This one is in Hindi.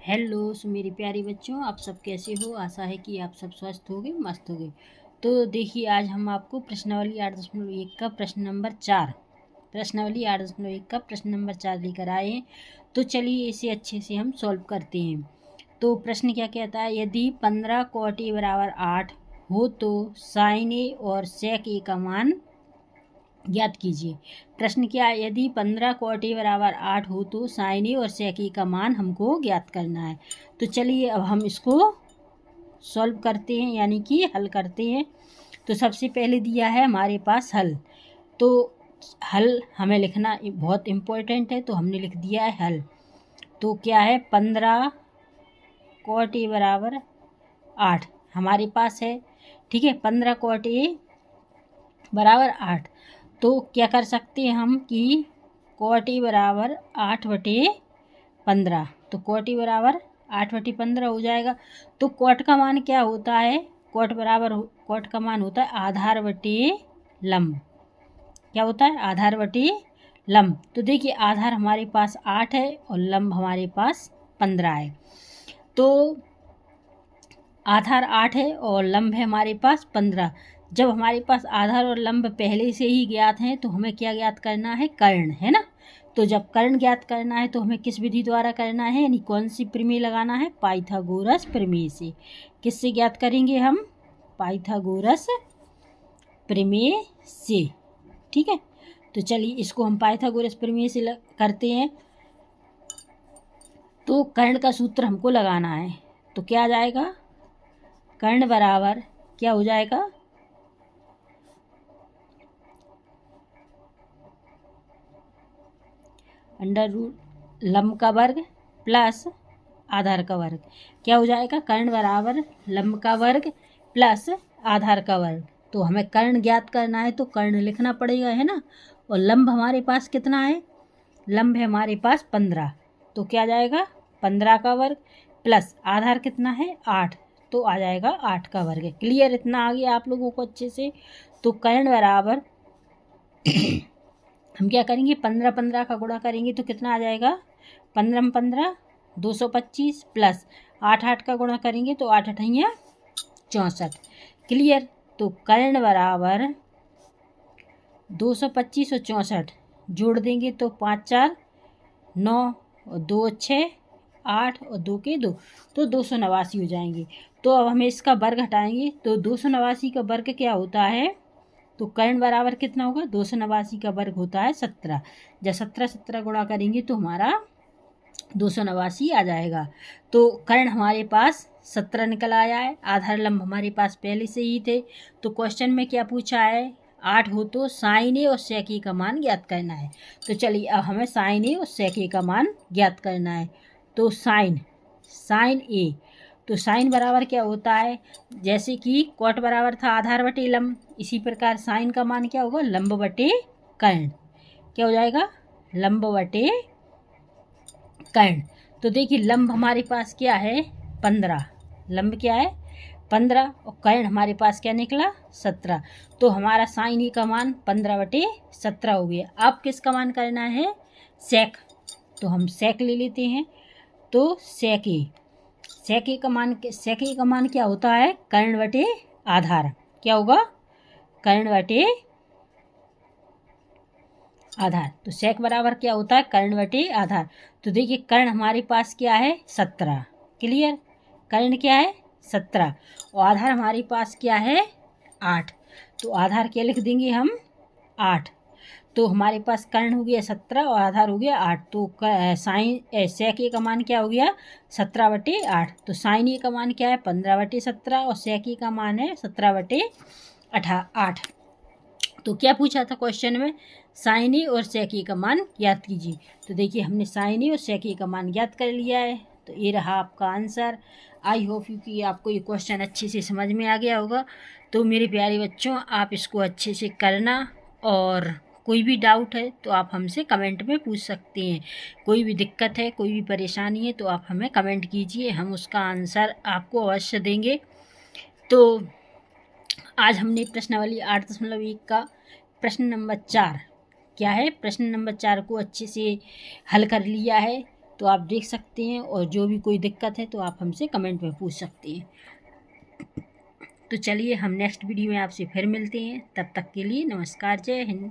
हेलो मेरे प्यारे बच्चों, आप सब कैसे हो। आशा है कि आप सब स्वस्थ होगे, मस्त होगे। तो देखिए, आज हम आपको प्रश्नावली 8.1 का प्रश्न नंबर 4 प्रश्नावली 8.1 का प्रश्न नंबर 4 लेकर आए हैं। तो चलिए इसे अच्छे से हम सॉल्व करते हैं। तो प्रश्न क्या कहता है, यदि 15 cot a बराबर 8 हो तो sin a और sec a का मान ज्ञात कीजिए। प्रश्न क्या है, यदि 15 cot a बराबर 8 हो तो sin a और sec a का मान हमको ज्ञात करना है। तो चलिए अब हम इसको सॉल्व करते हैं, यानी कि हल करते हैं। तो सबसे पहले दिया है हमारे पास हल। तो हल हमें लिखना बहुत इम्पोर्टेंट है, तो हमने लिख दिया है हल। तो क्या है, 15 cot a बराबर 8 हमारे पास है। ठीक है, 15 cot a बराबर 8। तो क्या कर सकते हैं हम कि cot a बराबर 8/15। तो cot a बराबर 8/15 हो जाएगा। तो cot का मान क्या होता है, cot का मान होता है आधार बटे लंब। क्या होता है, आधार बटे लंब। तो देखिए, आधार हमारे पास 8 है और लंब हमारे पास 15 है। तो आधार 8 है और लंब है हमारे पास 15। जब हमारे पास आधार और लंब पहले से ही ज्ञात हैं तो हमें क्या ज्ञात करना है, कर्ण, है ना। तो जब कर्ण ज्ञात करना है तो हमें किस विधि द्वारा करना है, यानी कौन सी प्रमेय लगाना है, पाइथागोरस प्रमेय से। किससे ज्ञात करेंगे हम, पाइथागोरस प्रमेय से। ठीक है, तो चलिए इसको हम पाइथागोरस प्रमेय से करते हैं। तो कर्ण का सूत्र हमको लगाना है। तो क्या आ जाएगा, कर्ण बराबर क्या हो जाएगा, अंडर रूट लंब का वर्ग प्लस आधार का वर्ग। क्या हो जाएगा, कर्ण बराबर लंब का वर्ग प्लस आधार का वर्ग। तो हमें कर्ण ज्ञात करना है तो कर्ण लिखना पड़ेगा, है ना। और लंब हमारे पास कितना है, लंब है हमारे पास 15। तो क्या जाएगा, 15 का वर्ग प्लस आधार कितना है 8। तो आ जाएगा 8 का वर्ग। क्लियर, इतना आ गया आप लोगों को अच्छे से। तो कर्ण बराबर हम क्या करेंगे, 15 का गुणा करेंगे तो कितना आ जाएगा, 15 225 प्लस 8 का गुणा करेंगे तो 8 8 64। क्लियर। तो कर्ण बराबर 225 और 64 जोड़ देंगे तो 5 4 9 और 2 6 8 और 2 के 2, तो 289 हो जाएंगे। तो अब हमें इसका वर्ग हटाएंगे तो 289 का वर्ग क्या होता है, तो कर्ण बराबर कितना होगा, 289 का वर्ग होता है 17। जब 17 गुणा करेंगे तो हमारा 289 आ जाएगा। तो कर्ण हमारे पास 17 निकल आया है। आधार लंब हमारे पास पहले से ही थे। तो क्वेश्चन में क्या पूछा है, 8 हो तो साइन ए और सेक ए का मान ज्ञात करना है। तो चलिए अब हमें साइन ए और सेक ए का मान ज्ञात करना है। तो साइन ए, तो साइन बराबर क्या होता है, जैसे कि कॉट बराबर था आधार बटे लंब, इसी प्रकार साइन का मान क्या होगा, लंब बटे कर्ण। क्या हो जाएगा, लंब बटे कर्ण। तो देखिए लंब हमारे पास क्या है 15, लंब क्या है 15 और कर्ण हमारे पास क्या निकला 17। तो हमारा साइन ई का मान 15/17 हो गया। अब किसका मान करना है, सेक। तो हम सेक ले लेते हैं। तो सेक ए का मान क्या होता है, कर्ण बटे आधार। क्या होगा, कर्ण बटे आधार। तो सेक बराबर क्या होता है, कर्ण बटे आधार। तो देखिए कर्ण हमारे पास क्या है 17। क्लियर, कर्ण क्या है 17 और आधार हमारे पास क्या है 8। तो आधार क्या लिख देंगे हम 8। तो हमारे पास कर्ण हो गया 17 और आधार हो गया 8। तो साइन सेक ए का मान क्या हो गया 17/8। तो साइन ए का मान क्या है 15/17 और सेक ए का मान है 17/8। तो क्या पूछा था क्वेश्चन में, साइन ए और सेक ए का मान ज्ञात कीजिए। तो देखिए हमने साइन ए और सेक ए का मान ज्ञात कर लिया है। तो ये रहा आपका आंसर। आई होप यू कि आपको ये क्वेश्चन अच्छे से समझ में आ गया होगा। तो मेरे प्यारे बच्चों, आप इसको अच्छे से करना, और कोई भी डाउट है तो आप हमसे कमेंट में पूछ सकते हैं। कोई भी दिक्कत है, कोई भी परेशानी है तो आप हमें कमेंट कीजिए, हम उसका आंसर आपको अवश्य देंगे। तो आज हमने प्रश्नावली 8.1 का प्रश्न नंबर 4 क्या है, प्रश्न नंबर 4 को अच्छे से हल कर लिया है। तो आप देख सकते हैं, और जो भी कोई दिक्कत है तो आप हमसे कमेंट में पूछ सकते हैं। तो चलिए हम नेक्स्ट वीडियो में आपसे फिर मिलते हैं, तब तक के लिए नमस्कार, जय हिंद।